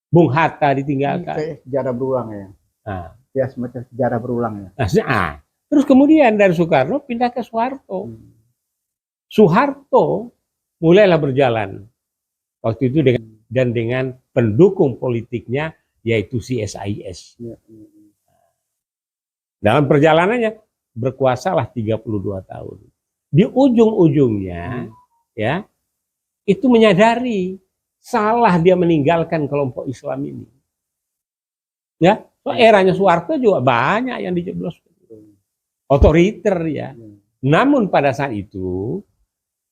Bung Hatta Ini ditinggalkan. kayak sejarah berulang ya. Nah, Ya semacam sejarah berulang ya. terus kemudian dari Soekarno pindah ke Soeharto. Soeharto mulailah berjalan waktu itu dengan pendukung politiknya yaitu CSIS. Dalam perjalanannya berkuasalah 32 tahun. Di ujung-ujungnya ya itu menyadari salah dia meninggalkan kelompok Islam ini. Ya, so eranya Soeharto juga banyak yang dijeblos otoriter ya. Namun pada saat itu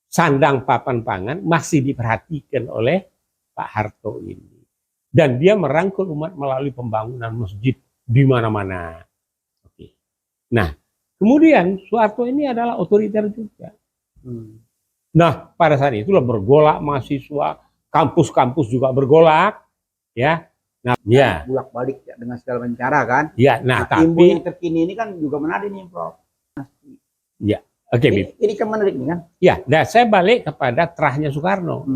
sandang papan pangan masih diperhatikan oleh Pak Harto ini. Dan dia merangkul umat melalui pembangunan masjid di mana-mana. Oke. Nah, kemudian Soeharto ini adalah otoriter juga. Nah, pada saat itulah bergolak mahasiswa, kampus-kampus juga bergolak, ya. Nah, ya. Bolak-balik ya dengan segala macam cara kan. Ya, nah Timbu tapi yang terkini ini kan juga menarik nih, Prof. ya, oke, Ini kan menarik nih kan. ya, nah saya balik kepada terahnya Soekarno.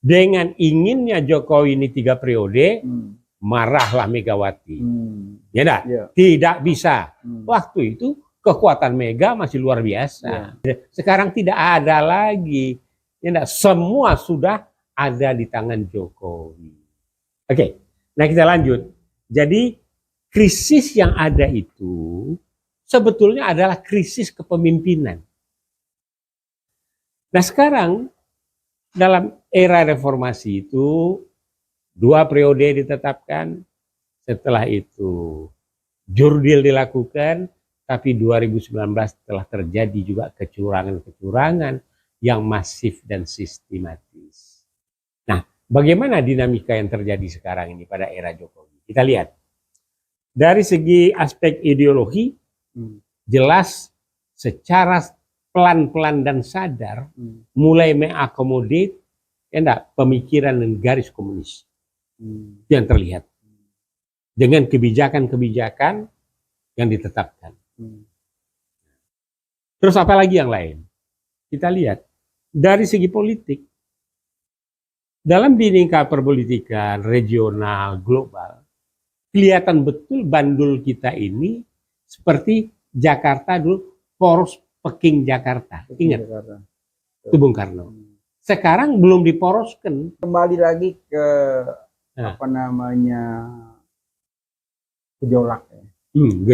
Dengan inginnya Jokowi ini 3 periode, marahlah Megawati. Ya enggak? Tidak bisa. Waktu itu kekuatan Mega masih luar biasa. Sekarang tidak ada lagi. Ya enggak? Semua sudah ada di tangan Jokowi. Oke. Nah, kita lanjut. Jadi krisis yang ada itu sebetulnya adalah krisis kepemimpinan. Nah, sekarang dalam era reformasi itu 2 periode ditetapkan, setelah itu jurdil dilakukan, tapi 2019 telah terjadi juga kecurangan-kecurangan yang masif dan sistematis. Nah, bagaimana dinamika yang terjadi sekarang ini pada era Jokowi? Kita lihat. Dari segi aspek ideologi, jelas secara pelan-pelan dan sadar mulai mengakomodir pemikiran dan garis komunis yang terlihat dengan kebijakan-kebijakan yang ditetapkan. Terus apa lagi yang lain? Kita lihat dari segi politik dalam dinamika perpolitikan regional global kelihatan betul bandul kita ini seperti Jakarta dulu, poros Peking Jakarta. Ingat? Itu Bung Karno. Sekarang belum diporoskan. Kembali lagi ke apa namanya gejolak ya.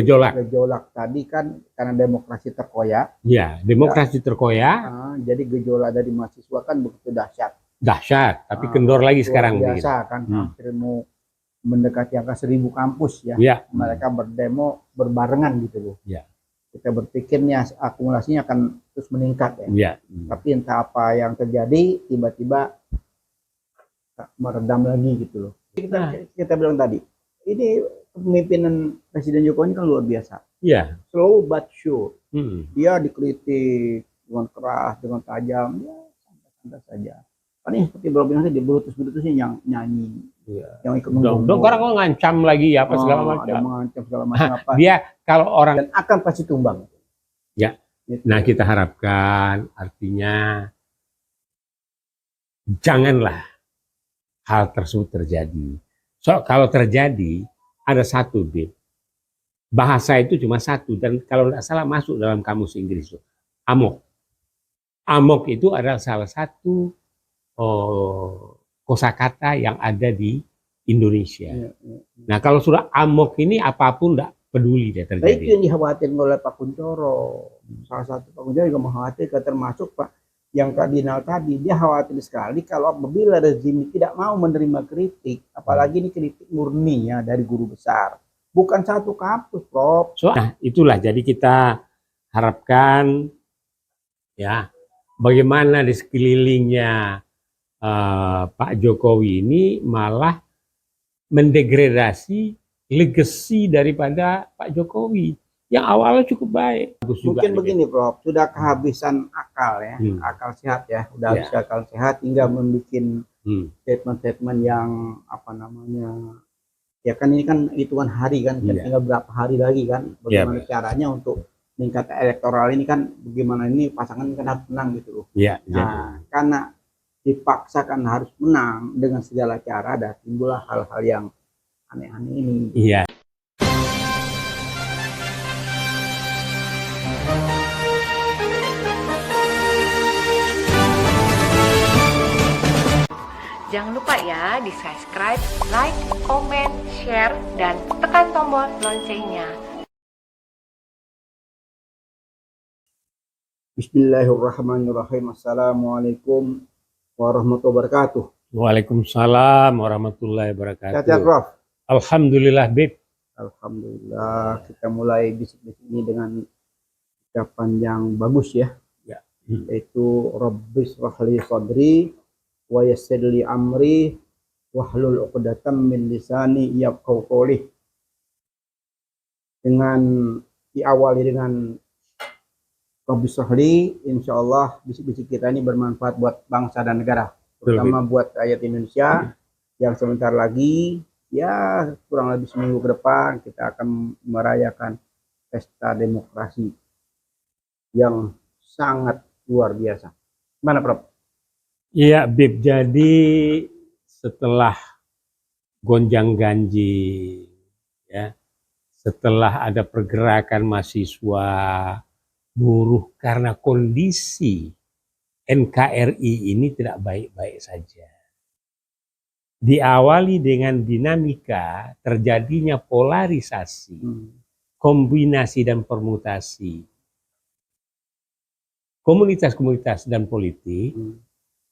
Gejolak tadi kan karena demokrasi terkoyak. Ya, demokrasi terkoyak. Jadi gejolak dari mahasiswa kan begitu dahsyat. Dahsyat, tapi kendor lagi sekarang. Biasa kan, hampir mau mendekati angka 1000 kampus ya. Mereka berdemo berbarengan gitu loh. Ya. Kita berpikirnya akumulasinya akan terus meningkat ya. Tapi entah apa yang terjadi tiba-tiba meredam lagi gitu loh. Kita bilang tadi, ini kepemimpinan Presiden Jokowi ini kan luar biasa. Slow but sure. Dia dikritik dengan keras, dengan tajam, ya santai saja. Kan ini seperti beberapa di Brutus-Brutusnya yang nyanyi, yang ikut ngomong. Orang kok ngancam lagi apa segala macam. Mengancam segala macam apa. Dia kalau orang dan akan pasti tumbang. Ya. Gitu. Nah, kita harapkan artinya janganlah hal tersebut terjadi. So, kalau terjadi ada satu bit. Bahasa itu cuma satu dan kalau tidak salah masuk dalam kamus Inggris itu. Amok. Amok itu adalah salah satu kosakata yang ada di Indonesia. Nah, kalau sudah amok ini apapun tidak peduli dia terjadi. Nah, itu yang dikhawatirkan oleh Pak Kunchoro. Salah satu Pak Kunchoro juga mengkhawatirkan, termasuk Pak yang kardinal tadi. Dia khawatir sekali kalau apabila rezim tidak mau menerima kritik, apalagi ini kritik murni ya dari guru besar. Bukan satu kampus, Prof. Nah, itulah jadi kita harapkan ya bagaimana di sekelilingnya Pak Jokowi ini malah mendegradasi legacy daripada Pak Jokowi yang awalnya cukup baik. Mungkin begini, Prof, sudah kehabisan akal ya, akal sehat ya, udah habis akal sehat hingga membuat statement-statement yang apa namanya, ya kan ini kan hitungan hari kan, tinggal berapa hari lagi kan, bagaimana caranya untuk meningkat elektoral ini kan, bagaimana ini pasangan kan harus menang gitu loh. Nah, karena dipaksakan harus menang dengan segala cara, dan timbullah hal-hal yang aneh-aneh ini. Iya. Jangan lupa ya di subscribe, like, komen, share, dan tekan tombol loncengnya. Bismillahirrahmanirrahim. Assalamualaikum warahmatullahi wabarakatuh. Waalaikumsalam warahmatullahi wabarakatuh. Sehat, Prof? Alhamdulillah, Bib. Alhamdulillah. Kita mulai bisik-bisik ini dengan ucapan yang bagus ya. Ya. Yaitu Rabbis shrah li sadri wa yassir li amri wahlul 'uqdatam min lisani yafqahu qawli. Dengan diawali dengan Rabbis shrah li, insyaallah bisik-bisik kita ini bermanfaat buat bangsa dan negara, terutama buat rakyat Indonesia yang sebentar lagi, ya kurang lebih seminggu ke depan kita akan merayakan pesta demokrasi yang sangat luar biasa. Gimana, Prof? Iya, Bib. Jadi setelah gonjang-ganjing, ya, setelah ada pergerakan mahasiswa, buruh karena kondisi NKRI ini tidak baik-baik saja. Diawali dengan dinamika terjadinya polarisasi, kombinasi dan permutasi komunitas-komunitas dan politik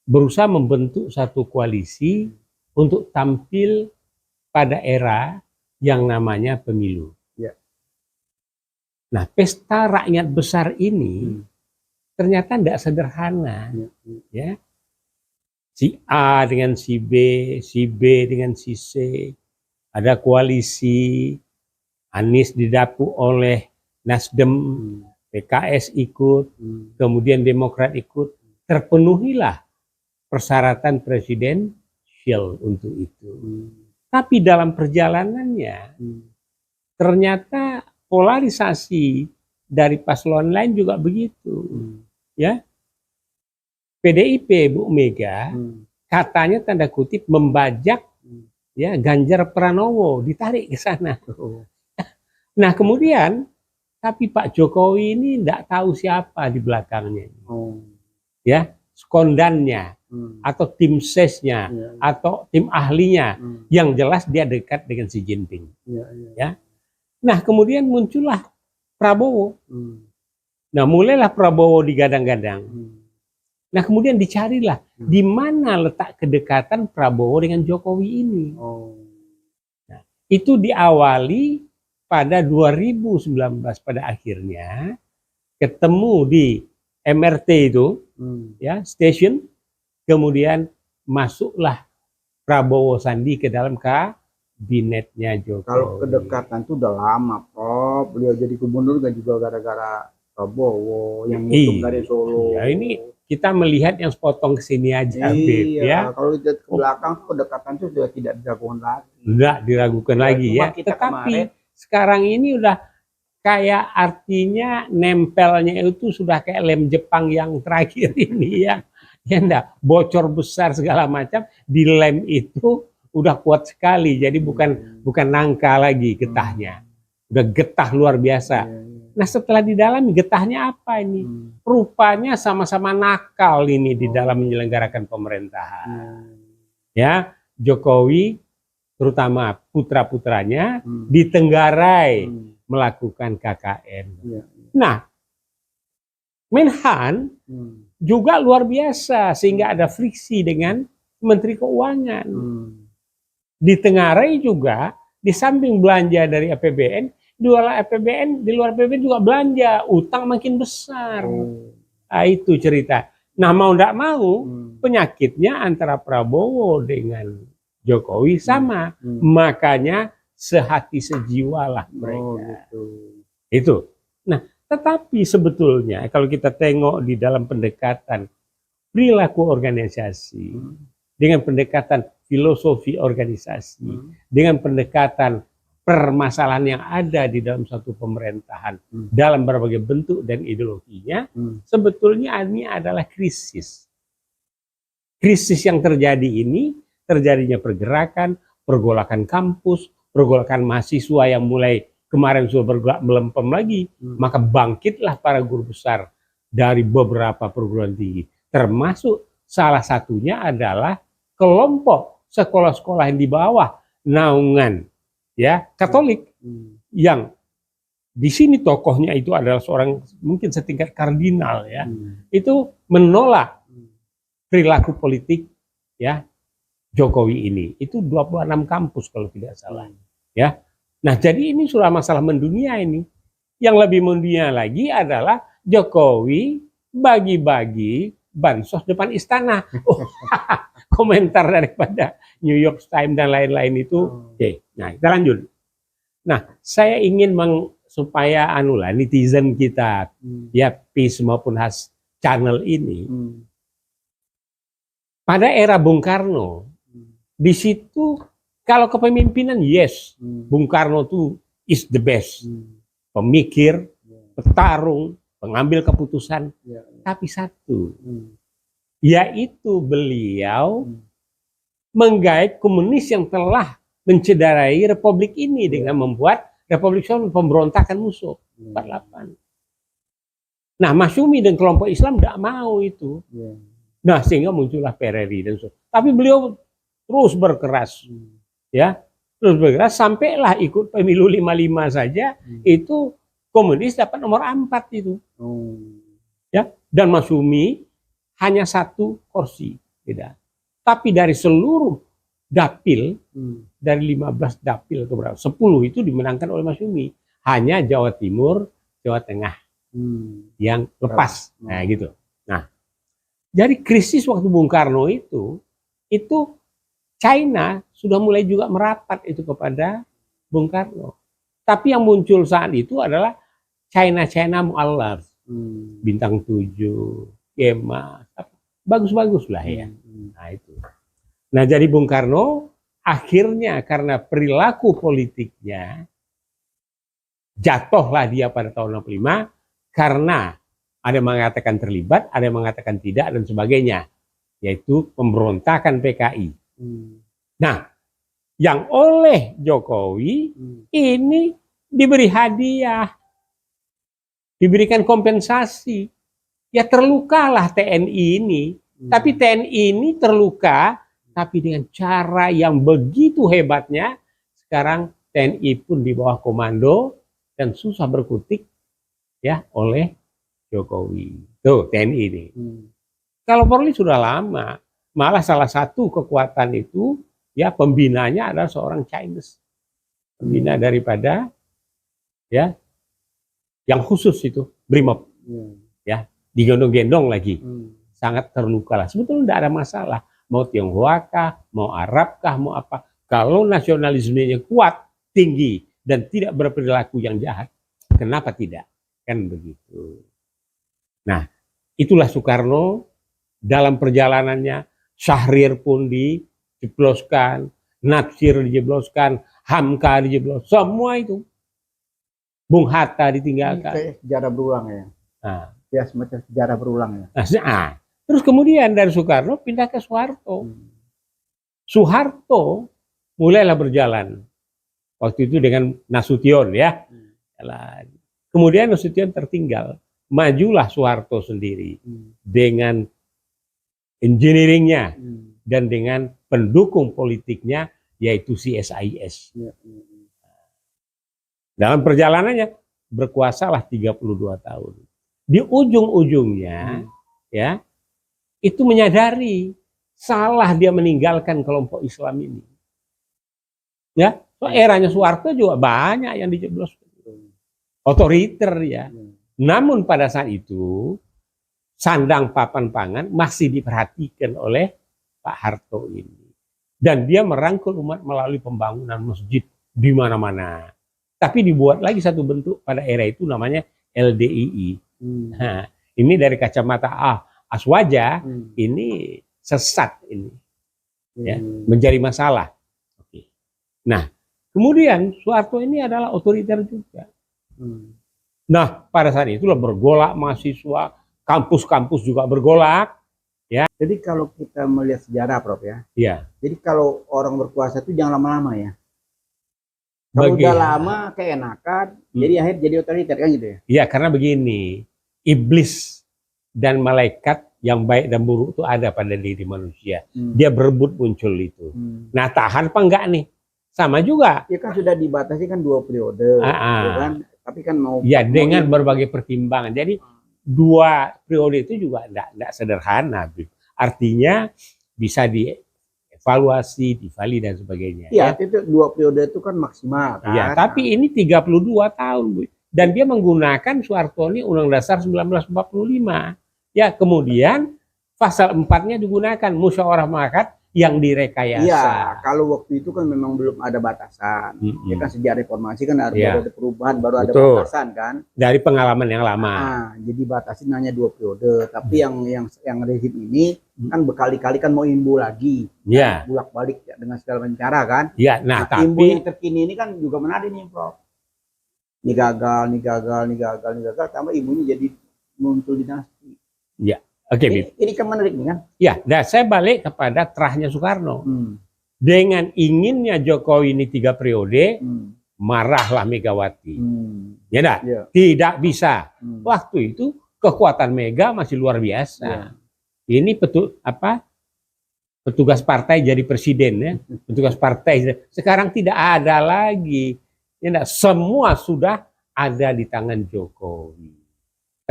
berusaha membentuk satu koalisi untuk tampil pada era yang namanya pemilu. Ya. Nah, pesta rakyat besar ini ternyata tidak sederhana. Ya. Si A dengan si B dengan si C, ada koalisi, Anies didapuk oleh Nasdem, PKS ikut, kemudian Demokrat ikut, terpenuhilah persyaratan presidensial untuk itu. Tapi dalam perjalanannya ternyata polarisasi dari paslon lain juga begitu. Ya, PDIP Bu Mega katanya tanda kutip membajak ya Ganjar Pranowo, ditarik ke sana. Nah kemudian tapi Pak Jokowi ini tidak tahu siapa di belakangnya, ya sekondannya atau tim sesnya atau tim ahlinya, yang jelas dia dekat dengan Xi Jinping. Ya, nah kemudian muncullah Prabowo. Nah mulailah Prabowo digadang-gadang. Nah kemudian dicarilah di mana letak kedekatan Prabowo dengan Jokowi ini. Nah, itu diawali pada 2019 pada akhirnya ketemu di MRT itu, ya station, kemudian masuklah Prabowo Sandi ke dalam kabinetnya Jokowi. Kalau kedekatan itu udah lama, Prof. Beliau jadi gubernur kan juga gara-gara Prabowo yang ngusung dari Solo. Ya ini kita melihat yang sepotong ke sini aja, Bib, ya. Kalau lihat ke belakang kedekatan itu sudah tidak diragukan lagi. Tidak diragukan lagi ya. Tetapi sekarang ini udah kayak artinya nempelnya itu sudah kayak lem Jepang yang terakhir ini ya. Ya enggak, bocor besar segala macam di lem itu udah kuat sekali. Jadi bukan nangka lagi getahnya. Udah getah luar biasa. Nah setelah di dalam getahnya apa ini? Rupanya sama-sama nakal ini di dalam menyelenggarakan pemerintahan. Ya, Jokowi terutama putra-putranya ditenggarai melakukan KKN. Nah, Menhan juga luar biasa sehingga ada friksi dengan Menteri Keuangan. Ditenggarai juga di samping belanja dari APBN, di luar APBN juga belanja, utang makin besar. Nah, itu cerita. Nah mau tidak mau penyakitnya antara Prabowo dengan Jokowi sama, makanya sehati sejiwalah mereka. Itu. Nah, tetapi sebetulnya kalau kita tengok di dalam pendekatan perilaku organisasi, dengan pendekatan filosofi organisasi, dengan pendekatan permasalahan yang ada di dalam satu pemerintahan dalam berbagai bentuk dan ideologinya, sebetulnya ini adalah krisis. krisis yang terjadi ini, terjadinya pergerakan, pergolakan kampus, pergolakan mahasiswa yang mulai kemarin sudah bergerak melempem lagi, maka bangkitlah para guru besar dari beberapa perguruan tinggi. Termasuk salah satunya adalah kelompok sekolah-sekolah yang di bawah naungan ya Katolik, yang di sini tokohnya itu adalah seorang mungkin setingkat kardinal ya. Itu menolak perilaku politik ya Jokowi ini. Itu 26 kampus kalau tidak salah ya. Nah, jadi ini sudah masalah mendunia ini. Yang lebih mendunia lagi adalah Jokowi bagi-bagi bansos depan istana. Oh, komentar daripada New York Times dan lain-lain itu. Oke, nah kita lanjut. Nah, saya ingin supaya netizen kita ya PIS maupun Has channel ini pada era Bung Karno di situ kalau kepemimpinan yes, Bung Karno itu is the best, pemikir, petarung, pengambil keputusan, tapi satu yaitu beliau menggait komunis yang telah mencederai republik ini dengan membuat Republik Indonesia pemberontakan musuh 48. Nah, Masyumi dan kelompok Islam tidak mau itu. Nah, sehingga muncullah PRRI dan so. Tapi beliau terus berkeras, ya, terus berkeras sampailah ikut pemilu 55 saja itu komunis dapat nomor 4 itu, ya. Dan Masyumi hanya 1 kursi, tidak. Tapi dari seluruh dapil, dari 15 dapil ke berapa? 10 itu dimenangkan oleh Masyumi. Hanya Jawa Timur, Jawa Tengah yang lepas. Nah, gitu. Nah, jadi krisis waktu Bung Karno itu China sudah mulai juga merapat itu kepada Bung Karno. Tapi yang muncul saat itu adalah China mu'allaf. Bintang 7, Gema, bagus-bagus lah ya. Nah, itu. Nah, jadi Bung Karno akhirnya karena perilaku politiknya jatuhlah dia pada tahun 65 karena ada yang mengatakan terlibat, ada yang mengatakan tidak dan sebagainya, yaitu pemberontakan PKI. Nah, yang oleh Jokowi ini diberi hadiah, diberikan kompensasi. Ya terlukalah TNI ini, tapi TNI ini terluka tapi dengan cara yang begitu hebatnya, sekarang TNI pun di bawah komando dan susah berkutik ya oleh Jokowi. Tuh TNI ini. Kalau Polri sudah lama, malah salah satu kekuatan itu ya pembinanya adalah seorang Chinese. Pembina daripada ya yang khusus itu Brimob. Ya, digendong-gendong lagi. Sangat terluka lah. Sebetulnya tidak ada masalah. Mau Tionghoa kah, mau Arab kah, mau apa. Kalau nasionalismenya kuat, tinggi, dan tidak berperilaku yang jahat, kenapa tidak? Kan begitu. Nah, itulah Soekarno dalam perjalanannya. Syahrir pun dijebloskan, Natsir dijebloskan, Hamka dijebloskan, semua itu. Bung Hatta ditinggalkan. Sejarah berulang ya. Nah. Ya, semacam sejarah berulang ya. Nah, terus kemudian dari Soekarno pindah ke Soeharto. Soeharto mulailah berjalan. Waktu itu dengan Nasution ya. Kemudian Nasution tertinggal. Majulah Soeharto sendiri. Dengan engineeringnya. Dan dengan pendukung politiknya yaitu CSIS. Dalam perjalanannya berkuasalah 32 tahun. Di ujung-ujungnya ya itu menyadari salah dia meninggalkan kelompok Islam ini. Ya, so eranya Soeharto juga banyak yang dijebloskan. Otoriter ya. Namun pada saat itu sandang papan pangan masih diperhatikan oleh Pak Harto ini. Dan dia merangkul umat melalui pembangunan masjid di mana-mana. Tapi dibuat lagi satu bentuk pada era itu namanya LDII. Nah, ini dari kacamata Aswaja ini sesat ini, ya, menjadi masalah. Oke. Nah, kemudian Soeharto ini adalah otoriter juga. Nah, pada saat itulah bergolak mahasiswa, kampus-kampus juga bergolak, Ya. Jadi kalau kita melihat sejarah, Prof ya. Ya. Jadi kalau orang berkuasa itu jangan lama-lama ya. Kalau udah lama keenakan, jadi akhir jadi otoriter kan gitu ya. Iya, karena begini, iblis dan malaikat yang baik dan buruk itu ada pada diri manusia. Dia berebut muncul itu. Nah, tahan apa enggak nih? Sama juga. Ya kan sudah dibatasi kan 2 periode, ya kan? Tapi kan mau. Ya dengan berbagai pertimbangan. Jadi 2 periode itu juga enggak sederhana. Artinya bisa dievaluasi, divalid dan sebagainya. Iya, ya. Itu 2 periode itu kan maksimal kan. Ya, tapi ini 32 tahun, Bu. Dan dia menggunakan Soeharto ini Undang Dasar 1945. Ya, kemudian pasal 4-nya digunakan musyawarah mufakat yang direkayasa. Iya, kalau waktu itu kan memang belum ada batasan. Ya kan sejak reformasi kan baru ada perubahan, baru ada batasan kan. Dari pengalaman yang lama. Nah, jadi batasin hanya 2 periode. Tapi yang rezim ini kan berkali-kali kan mau imbu lagi. Iya. Bolak-balik ya, dengan segala macam cara kan. Iya, nah tapi imbu yang terkini ini kan juga menarik nih, Prof. Ini gagal, tambah ibunya jadi muncul dinasti. Iya. Oke, ini kan menarik nih kan? Ya, nah saya balik kepada terahnya Soekarno. Dengan inginnya Jokowi ini 3 periode, marahlah Megawati. Ya dah, tidak bisa. Waktu itu kekuatan Mega masih luar biasa. Ini petugas partai jadi presiden ya, petugas partai. Sekarang tidak ada lagi. Ya, semua sudah ada di tangan Jokowi.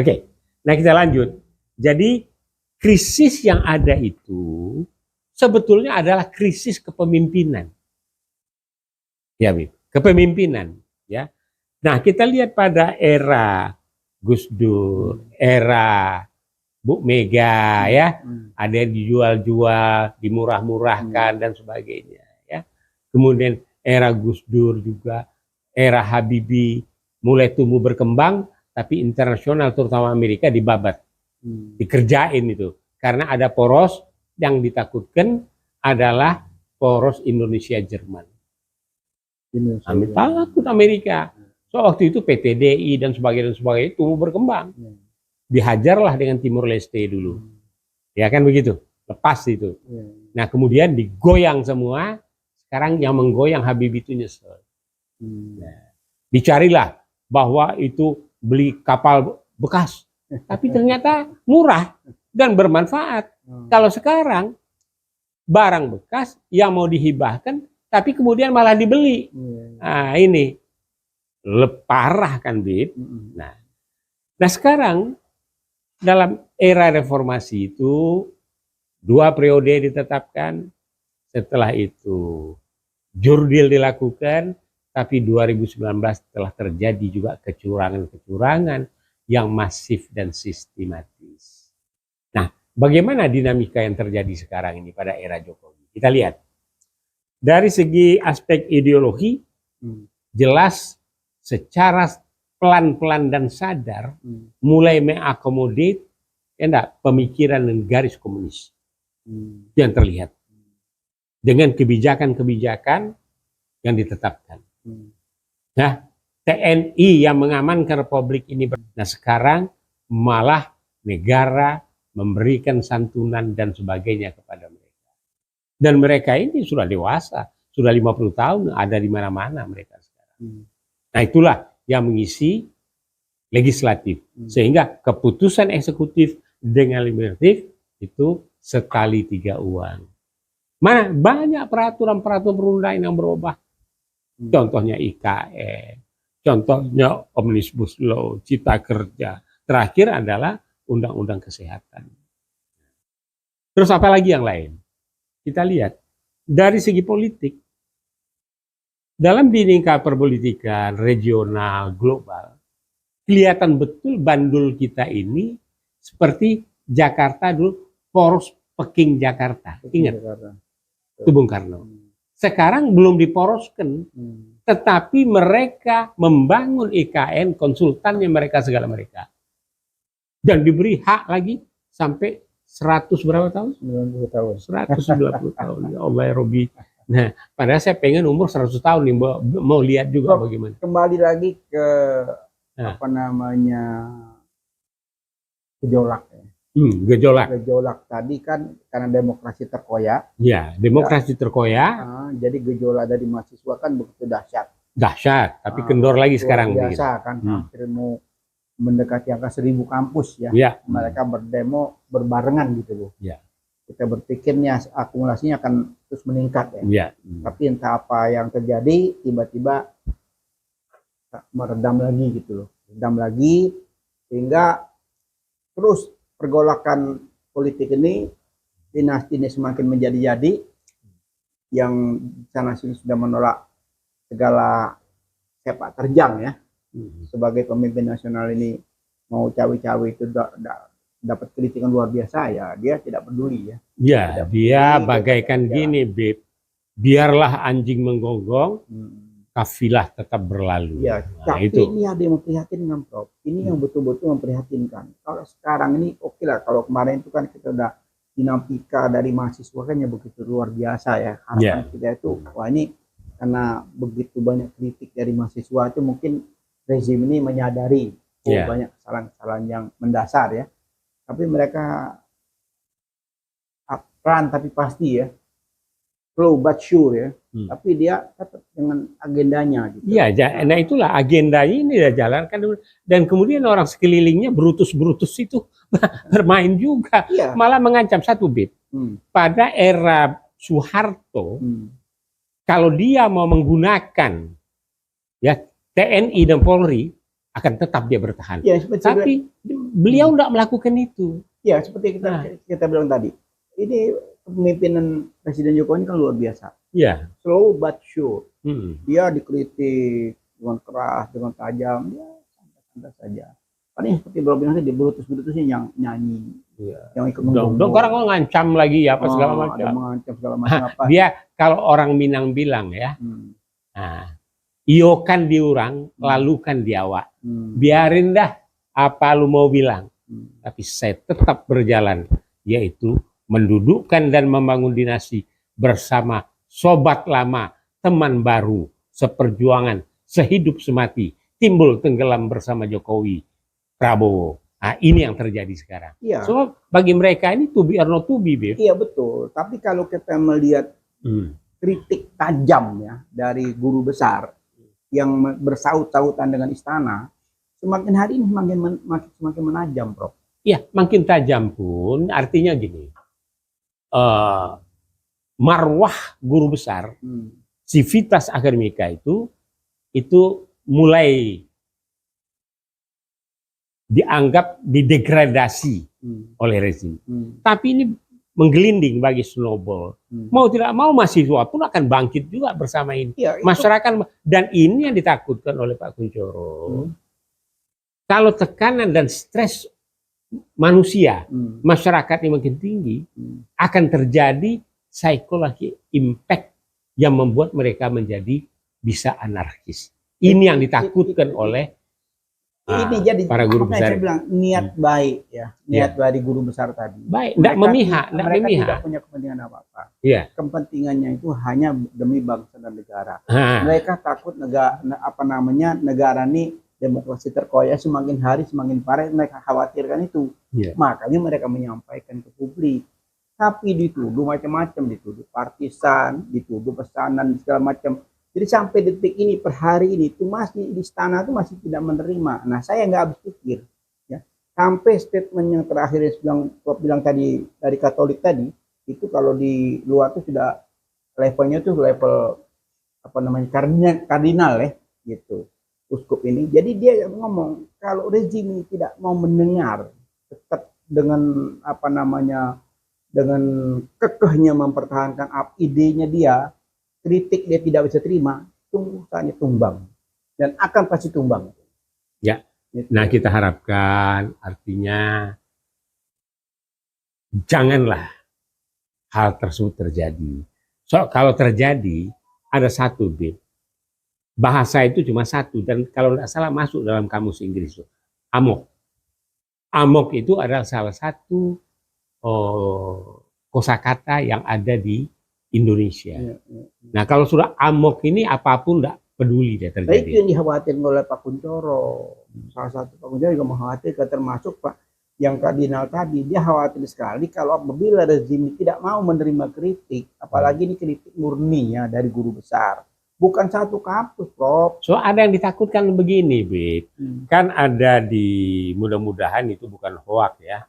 Oke, nah kita lanjut. Jadi krisis yang ada itu sebetulnya adalah krisis kepemimpinan. Ya, Bib, kepemimpinan. Ya. Nah, kita lihat pada era Gus Dur, era Bu Mega, ya, ada yang dijual-jual, dimurah-murahkan dan sebagainya. Ya. Kemudian era Gus Dur juga, era Habibie mulai tumbuh berkembang, tapi internasional terutama Amerika dibabat. Dikerjain itu karena ada poros yang ditakutkan adalah poros Indonesia Jerman. Takut Amerika. So waktu itu PTDI dan sebagainya tumbuh berkembang. Dihajarlah dengan Timur Leste dulu. Ya kan begitu. Lepas itu. Nah kemudian digoyang semua. Sekarang yang menggoyang Habibie itu nyesel. Nah, dicarilah bahwa itu beli kapal bekas. Tapi ternyata murah dan bermanfaat. Kalau sekarang barang bekas yang mau dihibahkan, tapi kemudian malah dibeli. Nah ini parah kan, Bib. Nah sekarang dalam era reformasi itu 2 periode ditetapkan. Setelah itu jurdil dilakukan, tapi 2019 telah terjadi juga kecurangan-kecurangan yang masif dan sistematis. Nah, bagaimana dinamika yang terjadi sekarang ini pada era Jokowi? Kita lihat. Dari segi aspek ideologi, jelas secara pelan-pelan dan sadar mulai mengakomodit pemikiran dan garis komunis yang terlihat. Dengan kebijakan-kebijakan yang ditetapkan. Nah, TNI yang mengamankan Republik ini. Nah sekarang malah negara memberikan santunan dan sebagainya kepada mereka. Dan mereka ini sudah dewasa, sudah 50 tahun, ada di mana-mana mereka sekarang. Nah itulah yang mengisi legislatif. Sehingga keputusan eksekutif dengan legislatif itu sekali 3 uang. Mana banyak peraturan-peraturan perundang yang berubah. Contohnya IKN. Contohnya Omnibus Law, Cipta Kerja. Terakhir adalah Undang-Undang Kesehatan. Terus apa lagi yang lain? Kita lihat dari segi politik, dalam dinamika perpolitikan regional, global, kelihatan betul bandul kita ini seperti Jakarta dulu, poros Peking Jakarta. Ingat? Itu Bung Karno. Sekarang belum diporoskan. Tetapi mereka membangun IKN, konsultannya mereka segala mereka. Dan diberi hak lagi sampai 100 berapa tahun? 90 tahun. 190 tahun. Ya Allah ya Robi. Nah, padahal saya pengen umur 100 tahun nih, mau lihat juga bagaimana. Kembali lagi ke apa namanya gejolak ya. Gejolak tadi kan karena demokrasi terkoyak. Ya, demokrasi terkoyak. Jadi gejolak dari mahasiswa kan begitu dahsyat. Dahsyat, tapi kendor lagi sekarang. Biasa kan, hampir mau mendekati angka 1000 kampus ya. Mereka berdemo berbarengan gitu loh. Ya. Kita berpikirnya akumulasinya akan terus meningkat ya. Tapi entah apa yang terjadi, tiba-tiba meredam lagi gitu loh. Redam lagi sehingga terus pergolakan politik ini, dinasti ini semakin menjadi-jadi, yang sana sini sudah menolak segala sepak terjang ya. Sebagai pemimpin nasional ini mau cawe-cawe itu dapat kritikan luar biasa ya, dia tidak peduli ya. Ya, dia bagaikan gini, Beb. Biarlah anjing menggonggong, kafilah tetap berlalu. Ya, tapi ini ada yang memprihatinkan, Prof. Ini yang betul-betul memprihatinkan. Kalau sekarang ini oke lah, kalau kemarin itu kan kita udah dinamika dari mahasiswa kan ya begitu luar biasa ya. Harapan kita itu, wah ini karena begitu banyak kritik dari mahasiswa itu mungkin rezim ini menyadari banyak kesalahan-kesalahan yang mendasar ya. Tapi mereka upfront tapi pasti ya. Slow but sure ya. Tapi dia tetap dengan agendanya gitu. Iya, nah itulah agendanya ini dia jalankan, dan kemudian orang sekelilingnya brutus-brutus itu bermain juga. Malah mengancam satu bit. Pada era Soeharto, kalau dia mau menggunakan ya TNI dan Polri, akan tetap dia bertahan. Tapi beliau tidak melakukan itu. Ya, seperti kita bilang tadi. Ini kepemimpinan Presiden Jokowi kan luar biasa. Slow but sure. Dia dikritik dengan keras, dengan tajam, ya santai-santai saja. Paling seperti Bro bilang tadi, brutus-brutusnya yang nyanyi, yang ikut dong orang ngancam lagi apa segala macam. Mengancam segala macam apa. Dia kalau orang Minang bilang ya, iyo kan diurang, lalu kan diawak. Biarin dah apa lu mau bilang, tapi saya tetap berjalan, yaitu mendudukkan dan membangun dinasti bersama sobat lama, teman baru, seperjuangan, sehidup semati, timbul tenggelam bersama Jokowi, Prabowo. Nah, ini yang terjadi sekarang. So, bagi mereka ini to be or not to be, Beb. Iya betul. Tapi kalau kita melihat kritik tajam ya dari guru besar yang bersaut-sautan dengan istana, semakin hari ini semakin menajam, Prof. Iya, makin tajam pun artinya gini. Marwah guru besar, civitas akademika itu mulai dianggap didegradasi oleh rezim. Tapi ini menggelinding bagi snowball. Mau tidak mau mahasiswa pun akan bangkit juga bersama ini. Masyarakat, dan ini yang ditakutkan oleh Pak Kunchoro. Kalau tekanan dan stres manusia, masyarakat yang makin tinggi, akan terjadi psikologi impact yang membuat mereka menjadi bisa anarkis. Ini yang ditakutkan oleh jadi para guru besar. Saya bilang niat baik ya, niat dari guru besar tadi. Baik, tidak memihak, mereka tidak punya kepentingan apa-apa. Kepentingannya itu hanya demi bangsa dan negara. Mereka takut negara ini demokrasi terkoyak, semakin hari semakin parah, mereka khawatirkan itu. Makanya mereka menyampaikan ke publik. Tapi dituduh macam-macam, dituduh partisan, dituduh pesanan, segala macam. Jadi sampai detik ini, per hari ini, itu masih di istana itu masih tidak menerima. Nah, saya nggak habis pikir. Ya. Sampai statement yang terakhir yang bilang tadi, dari Katolik tadi, itu kalau di luar itu sudah levelnya itu level, kardinal ya, gitu. Uskup ini, jadi dia ngomong kalau rezim ini tidak mau mendengar, tetap dengan dengan kekehnya mempertahankan idenya dia, kritik dia tidak bisa terima, tunggu saatnya tumbang dan akan pasti tumbang. Ya, nah kita harapkan artinya janganlah hal tersebut terjadi. So kalau terjadi ada satu bit. Bahasa itu cuma satu, dan kalau tidak salah masuk dalam kamus Inggris itu, amok. Amok itu adalah salah satu kosakata yang ada di Indonesia. Nah kalau sudah amok ini apapun tidak peduli dia terjadi. Itu yang dikhawatirkan oleh Pak Kunchoro. Salah satu Pak Kunchoro juga mengkhawatirkan, termasuk Pak yang kardinal tadi, dia khawatir sekali kalau apabila rezim ini tidak mau menerima kritik, apalagi ini kritik murni ya dari guru besar. Bukan satu kampus, Prof. So ada yang ditakutkan begini, Bib. Kan ada di, mudah-mudahan itu bukan hoak ya.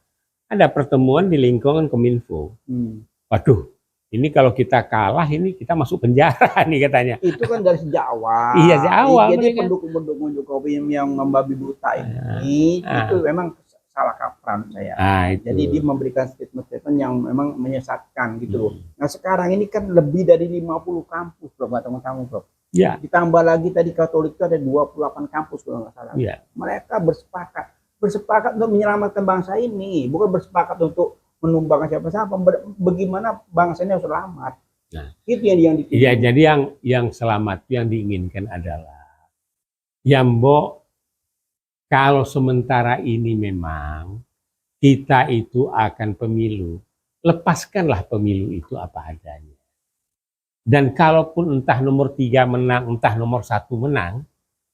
Ada pertemuan di lingkungan Kominfo. Waduh, ini kalau kita kalah ini kita masuk penjara nih katanya. Itu kan dari sejak awal. Iya, sejak awal. Jadi pendukung Jokowi yang membabi buta ini itu memang salah kaprah saya. Jadi dia memberikan statement-statement yang memang menyesatkan gitu loh. Nah sekarang ini kan lebih dari 50 kampus loh teman-teman, Bro. Ya. Ditambah lagi tadi Katolik itu ada 28 kampus kalau nggak salah. Ya. Mereka bersepakat untuk menyelamatkan bangsa ini, bukan bersepakat untuk menumbangkan siapa-siapa. Bagaimana bangsa ini harus selamat. Nah, itu yang dituju. Iya, jadi yang selamat yang diinginkan adalah Yambo. Kalau sementara ini memang kita itu akan pemilu, lepaskanlah pemilu itu apa adanya. Dan kalaupun entah nomor 3 menang, entah nomor 1 menang,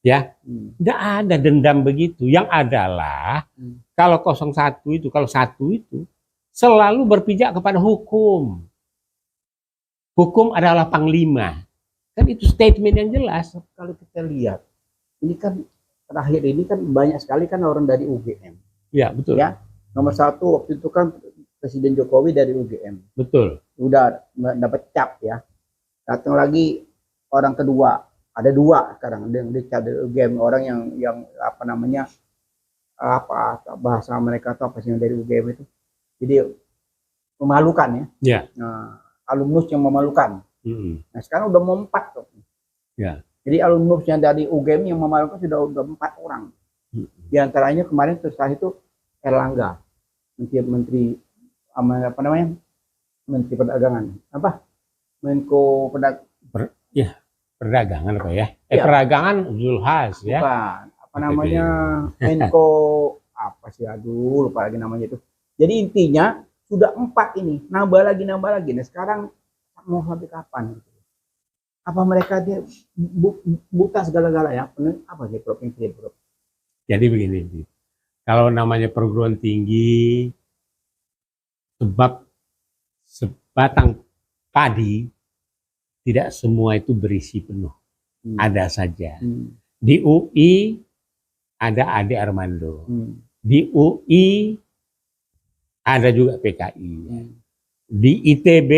ya, tidak ada dendam begitu. Yang adalah kalau 01 itu, kalau 1 itu selalu berpijak kepada hukum. Hukum adalah panglima. Kan itu statement yang jelas. Kalau kita lihat, ini kan terakhir ini kan banyak sekali kan orang dari UGM. Ya, betul. Ya, nomor 1 waktu itu kan Presiden Jokowi dari UGM. Betul. Udah dapat cap ya. Datang lagi orang kedua, ada 2 sekarang yang dicap dari UGM, orang yang apa namanya, apa bahasa mereka atau apa sih yang dari UGM itu. Jadi memalukan ya. Ya. Nah, alumnus yang memalukan. Nah, sekarang udah mau 4 tuh. Ya. Jadi alumnus yang dari UGM yang memalukan sudah 4 orang. Di antaranya kemarin terserah itu Erlangga, menteri apa namanya, menteri perdagangan, apa, Menko perdagangan apa ya? Perdagangan Zulhas ya. Bukan, apa namanya, Menko apa sih, aduh lupa lagi namanya itu. Jadi intinya sudah 4 ini, nambah lagi. Nah sekarang mau sampai kapan? Apa mereka dia buta segala-gala ya? Apa sih provinsi, Bro? Jadi begini, kalau namanya perguruan tinggi, sebab sebatang padi tidak semua itu berisi penuh. Ada saja. Di UI ada Ade Armando. Di UI ada juga PKI. Di ITB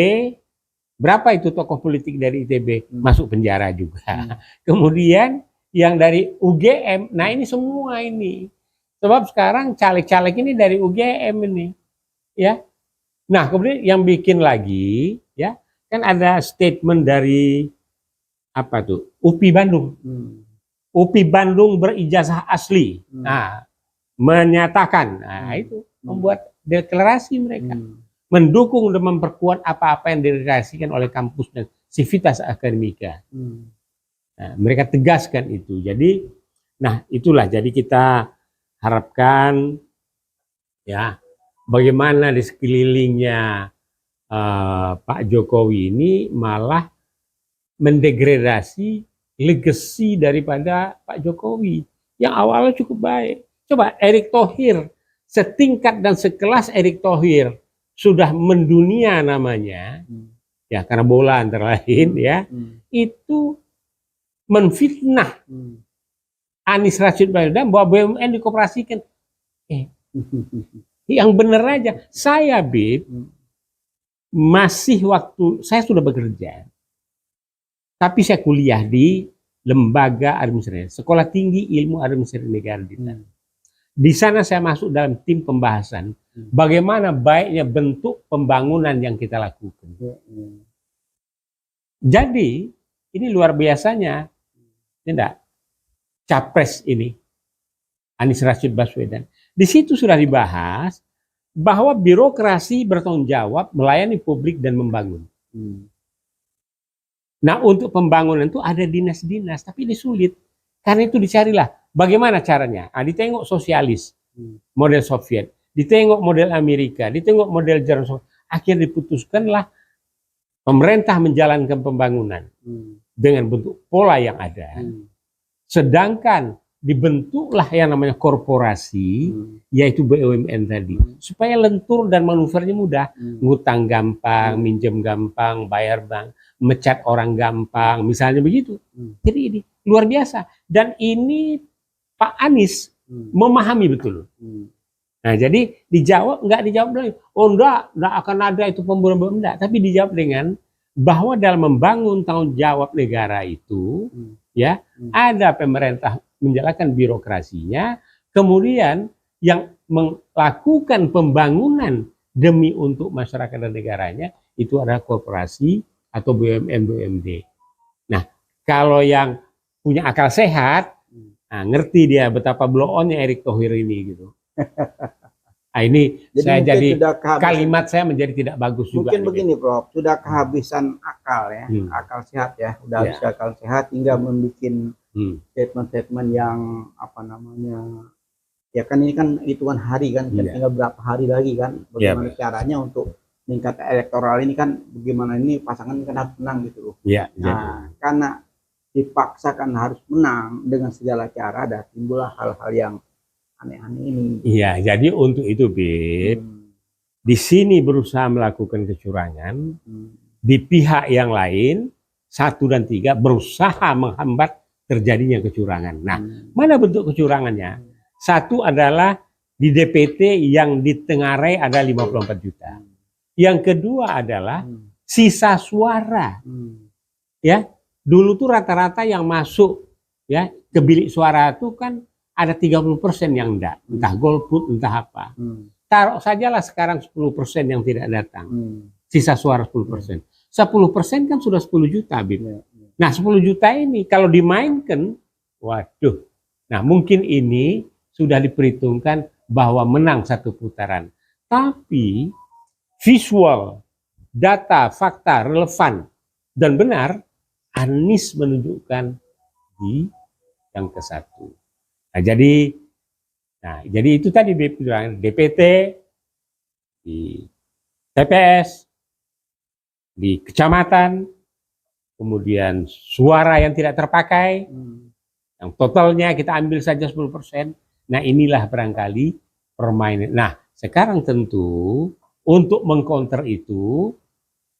berapa itu tokoh politik dari ITB masuk penjara juga. Kemudian yang dari UGM, nah ini semua ini. Sebab sekarang caleg-caleg ini dari UGM ini, ya. Nah kemudian yang bikin lagi, ya, kan ada statement dari apa tuh, UPI Bandung. UPI Bandung berijazah asli. Nah, menyatakan, nah itu membuat deklarasi mereka. Mendukung dan memperkuat apa-apa yang dideklarasikan oleh kampus dan Civitas Akademika. Nah, mereka tegaskan itu. Jadi, nah itulah. Jadi kita harapkan ya bagaimana di sekelilingnya Pak Jokowi ini malah mendegradasi legacy daripada Pak Jokowi yang awalnya cukup baik. Coba Erick Thohir, setingkat dan sekelas Erick Thohir sudah mendunia namanya, ya karena bola antara lain ya, itu menfitnah Anies Rashid Baswedan bahwa BUMN dikoperasikan. Yang benar aja, saya Bib, masih waktu saya sudah bekerja, tapi saya kuliah di lembaga administrasi, Sekolah Tinggi Ilmu Administrasi Negara di sana saya masuk dalam tim pembahasan bagaimana baiknya bentuk pembangunan yang kita lakukan. Jadi ini luar biasanya, tidak? Capres ini Anies Rashid Baswedan. Di situ sudah dibahas bahwa birokrasi bertanggung jawab melayani publik dan membangun. Nah untuk pembangunan itu ada dinas-dinas, tapi ini sulit. Karena itu dicarilah bagaimana caranya. Nah, ditengok sosialis, model Soviet, ditengok model Amerika, ditengok model Jerman. Akhirnya diputuskanlah pemerintah menjalankan pembangunan dengan bentuk pola yang ada. Sedangkan dibentuklah yang namanya korporasi, yaitu BUMN tadi, supaya lentur dan manuvernya mudah, ngutang gampang, minjem gampang, bayar bank, mecat orang gampang, misalnya begitu. Jadi ini luar biasa, dan ini Pak Anies memahami betul. Nah, jadi nggak dijawab lagi, oh enggak akan ada itu pembunuhan, enggak, tapi dijawab dengan bahwa dalam membangun tanggung jawab negara itu, ya, ada pemerintah menjalankan birokrasinya, kemudian yang melakukan pembangunan demi untuk masyarakat dan negaranya itu adalah korporasi atau BUMN BUMD. Nah, kalau yang punya akal sehat, nah, ngerti dia betapa blow-onnya Erick Thohir ini gitu. Nah, ini kalimat saya menjadi tidak bagus juga. Mungkin begini, Prof, sudah kehabisan akal ya, akal sehat ya, udah habis akal sehat hingga membuat statement-statement yang apa namanya, ya kan ini kan hitungan hari kan, tinggal berapa hari lagi kan, bagaimana caranya untuk meningkat elektoral ini kan, bagaimana ini pasangan kan harus menang gitu loh. Nah, karena dipaksakan harus menang dengan segala cara, dan timbullah hal-hal yang aneh-aneh ini. Iya, jadi untuk itu, Bib, di sini berusaha melakukan kecurangan, di pihak yang lain 1 dan 3 berusaha menghambat terjadinya kecurangan. Nah, mana bentuk kecurangannya? Satu adalah di DPT yang ditengarai ada 54 juta. Yang kedua adalah sisa suara. Ya, dulu tuh rata-rata yang masuk ya ke bilik suara itu kan ada 30% yang enggak, entah golput, entah apa. Taruh sajalah sekarang 10% yang tidak datang. Sisa suara 10%. 10% kan sudah 10 juta, Bib. Nah, 10 juta ini kalau dimainkan, waduh. Nah, mungkin ini sudah diperhitungkan bahwa menang 1 putaran. Tapi visual, data, fakta, relevan, dan benar, Anies menunjukkan di yang ke-1. Nah, jadi itu tadi DPT, di TPS, di kecamatan, kemudian suara yang tidak terpakai, yang totalnya kita ambil saja 10%. Nah, inilah barangkali permainan. Nah, sekarang tentu untuk mengcounter itu,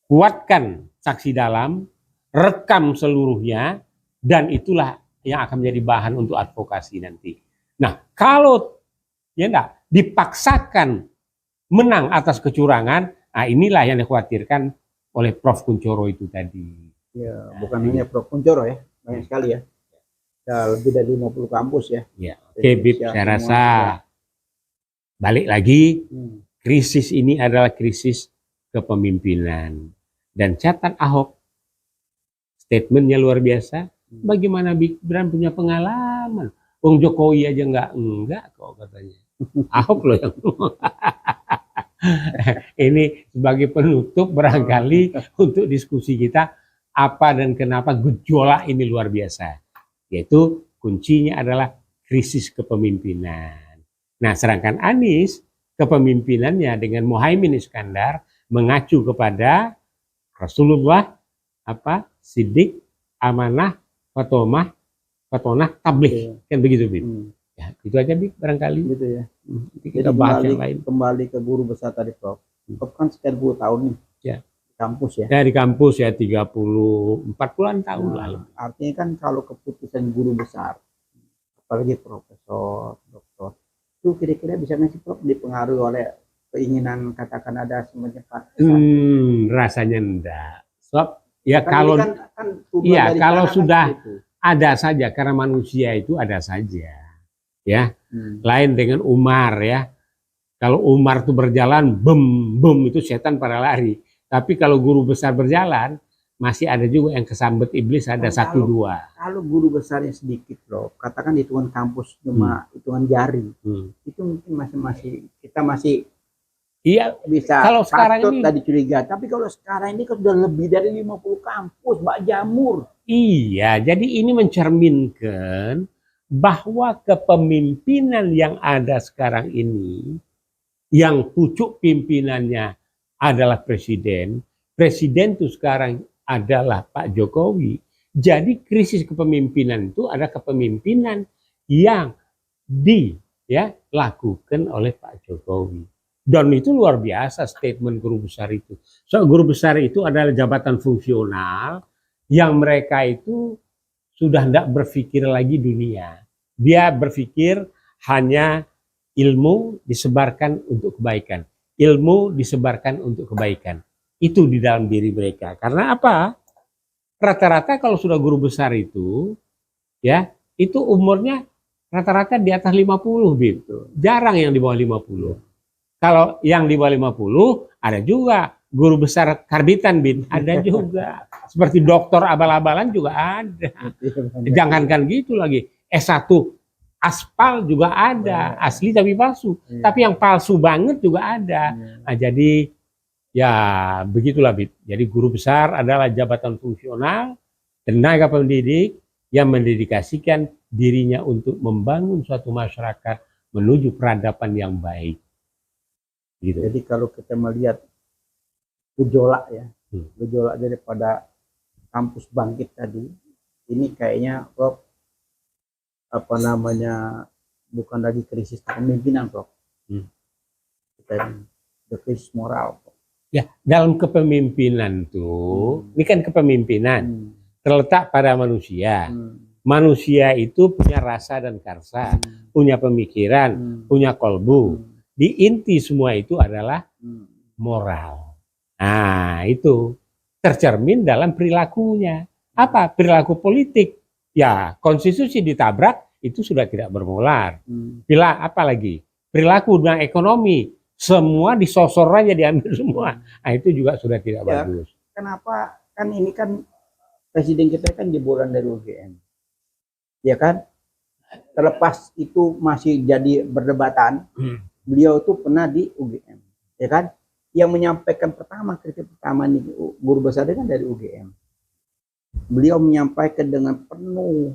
kuatkan saksi dalam, rekam seluruhnya, dan itulah yang akan menjadi bahan untuk advokasi nanti. Nah, kalau ya enggak dipaksakan menang atas kecurangan, nah inilah yang dikhawatirkan oleh Prof. Kunchoro itu tadi. Ya, bukan hanya Prof. Kunchoro ya, banyak sekali ya. Lebih dari 50 kampus ya. Ya, oke, Bib, saya rasa balik lagi, krisis ini adalah krisis kepemimpinan. Dan catat Ahok, statementnya luar biasa. Bagaimana Gibran punya pengalaman? Wong Jokowi aja enggak kok katanya. Ahok loh yang ini sebagai penutup barangkali untuk diskusi kita apa dan kenapa gejolak ini luar biasa. Yaitu kuncinya adalah krisis kepemimpinan. Nah, sedangkan Anies kepemimpinannya dengan Muhaimin Iskandar mengacu kepada Rasulullah, Siddiq, amanah, fatonah, tabligh, kan begitu, Bib. Ya, itu aja, Bib, barangkali. Gitu ya. Kita bahas yang lain. Kembali ke guru besar tadi, Prof. Prof kan sekian 10 tahun nih. Ya. Di kampus ya. Ya, di kampus ya 40-an tahun lah. Artinya kan kalau keputusan guru besar, apalagi profesor, doktor, itu kira-kira bisa nggak sih, Prof, dipengaruhi oleh keinginan katakan ada semacam rasanya enggak. Sebab ya kalau kalau sudah itu ada saja, karena manusia itu ada saja, ya. Lain dengan Umar ya. Kalau Umar itu berjalan, bem itu setan pada lari. Tapi kalau guru besar berjalan, masih ada juga yang kesambet iblis, ada 1-2. Kalau guru besarnya sedikit, loh, katakan hitungan kampus cuma hitungan jari, itu mungkin kita masih iya, bisa kalau sekarang ini tadi curiga. Tapi kalau sekarang ini kan sudah lebih dari 50 kampus, bak jamur. Iya, jadi ini mencerminkan bahwa kepemimpinan yang ada sekarang ini, yang pucuk pimpinannya adalah presiden itu sekarang adalah Pak Jokowi. Jadi krisis kepemimpinan itu ada kepemimpinan yang dilakukan oleh Pak Jokowi. Dan itu luar biasa statement guru besar itu. So, guru besar itu adalah jabatan fungsional yang mereka itu sudah tidak berpikir lagi dunia. Dia berpikir hanya ilmu disebarkan untuk kebaikan. Ilmu disebarkan untuk kebaikan. Itu di dalam diri mereka. Karena apa? Rata-rata kalau sudah guru besar itu, ya, itu umurnya rata-rata di atas 50 gitu. Jarang yang di bawah 50. Kalau yang di bawah 50 ada juga guru besar karbitan bin, ada juga. Seperti dokter abal-abalan juga ada. Jangankan gitu lagi. S1 aspal juga ada, asli tapi palsu. Tapi yang palsu banget juga ada. Nah, jadi ya begitulah, Bib. Jadi guru besar adalah jabatan fungsional, tenaga pendidik yang mendedikasikan dirinya untuk membangun suatu masyarakat menuju peradaban yang baik. Gitu. Jadi kalau kita melihat gejolak ya, gejolak daripada kampus bangkit tadi, ini kayaknya Prof, bukan lagi krisis kepemimpinan, Prof. Kita krisis moral, Prof. Ya, dalam kepemimpinan tuh, ini kan kepemimpinan terletak pada manusia. Manusia itu punya rasa dan karsa, punya pemikiran, punya kolbu. Di inti semua itu adalah moral. Nah, itu tercermin dalam perilakunya. Apa? Perilaku politik. Ya, konstitusi ditabrak, itu sudah tidak bermoral. Bila apa lagi? Perilaku dan ekonomi, semua disosor aja, diambil semua. Nah, itu juga sudah tidak bagus. Kenapa? Kan ini kan presiden kita kan jebolan dari UGM. Ya kan? Terlepas itu masih jadi berdebatan, beliau itu pernah di UGM. Ya kan? Yang menyampaikan kritik pertama nih guru besar kan dari UGM. Beliau menyampaikan dengan penuh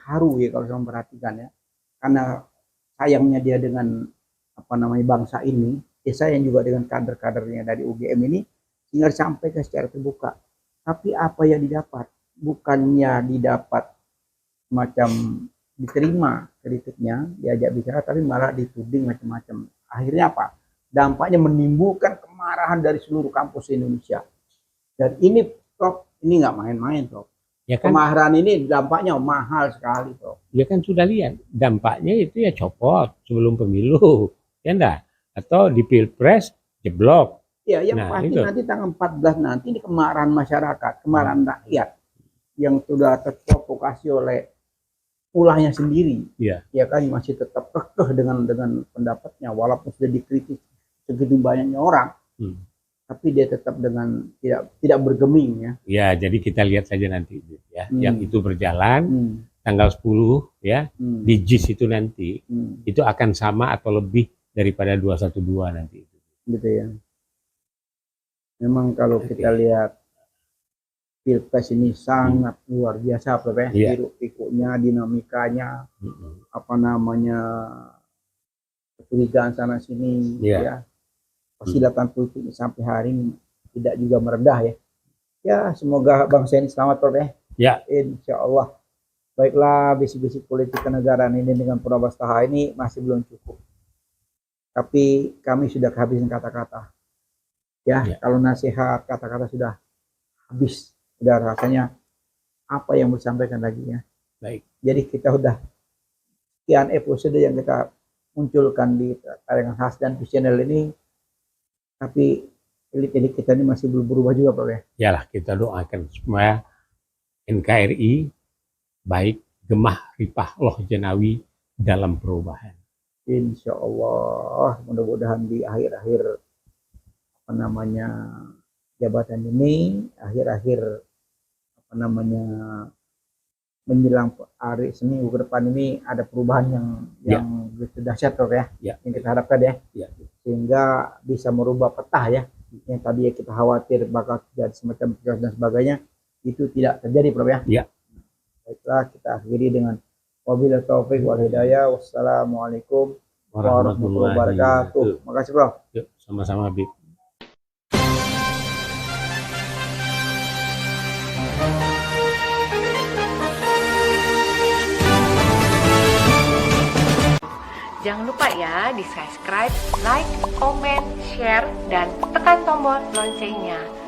haru ya kalau saya memperhatikan ya. Karena sayangnya dia dengan bangsa ini, ya sayang juga dengan kader-kadernya dari UGM ini, sehingga disampaikan secara terbuka. Tapi apa yang didapat? Bukannya didapat macam diterima kritiknya, diajak bicara, tapi malah dituding macam-macam. Akhirnya apa? Dampaknya menimbulkan kemarahan dari seluruh kampus Indonesia. Dan ini, Prof, ini nggak main-main, Prof. Ya kan? Kemarahan ini dampaknya mahal sekali, Prof. Ya kan sudah lihat, dampaknya itu ya copot sebelum pemilu. Ya enggak? Atau di Pilpres jeblok. Ya, yang pasti itu. Nanti tanggal 14 nanti ini kemarahan masyarakat, kemarahan rakyat yang sudah terprovokasi oleh ulahnya sendiri. Ya kan masih tetap kekeh dengan pendapatnya walaupun sudah dikritik segitu banyaknya orang. Tapi dia tetap dengan tidak bergeming ya. Ya, jadi kita lihat saja nanti ya. Yang itu berjalan tanggal 10 ya di JIS itu nanti itu akan sama atau lebih daripada 212 nanti itu. Gitu ya. Memang kalau kita lihat Pilpres ini sangat luar biasa, Prof. Hiruk-pikuknya, dinamikanya, kecurigaan sana sini, ya. Persilatan politik sampai hari ini tidak juga meredah ya. Ya, semoga bangsa ini selamat, Prof. Ya. Insya Allah. Baiklah, bisik-bisik politik kenegaraan ini dengan Purba Staha ini masih belum cukup. Tapi kami sudah kehabisan kata-kata. Ya, kalau nasihat, kata-kata sudah habis. Sudah rasanya apa yang mau disampaikan lagi ya. Baik. Jadi kita udah sekian episode yang kita munculkan di tayangan khas dan channel ini. Tapi elit-elit kita ini masih belum berubah juga, Pak ya. Yalah, kita doakan supaya NKRI baik, gemah, ripah, loh jenawi dalam perubahan. Insya Allah, mudah-mudahan di akhir-akhir jabatan ini, akhir-akhir menjelang hari seminggu ke depan ini ada perubahan yang begitu dahsyat, Prof ya. Yang kita harapkan ya. Sehingga bisa merubah peta ya. Yang tadi kita khawatir bakal terjadi semacam chaos dan sebagainya, itu tidak terjadi, Prof ya. Baiklah, kita akhiri dengan wabillahi taufik wal hidayah. Wassalamualaikum warahmatullahi wabarakatuh. Makasih, Prof. Yuk, sama-sama, Bib. Jangan lupa ya di subscribe, like, comment, share, dan tekan tombol loncengnya.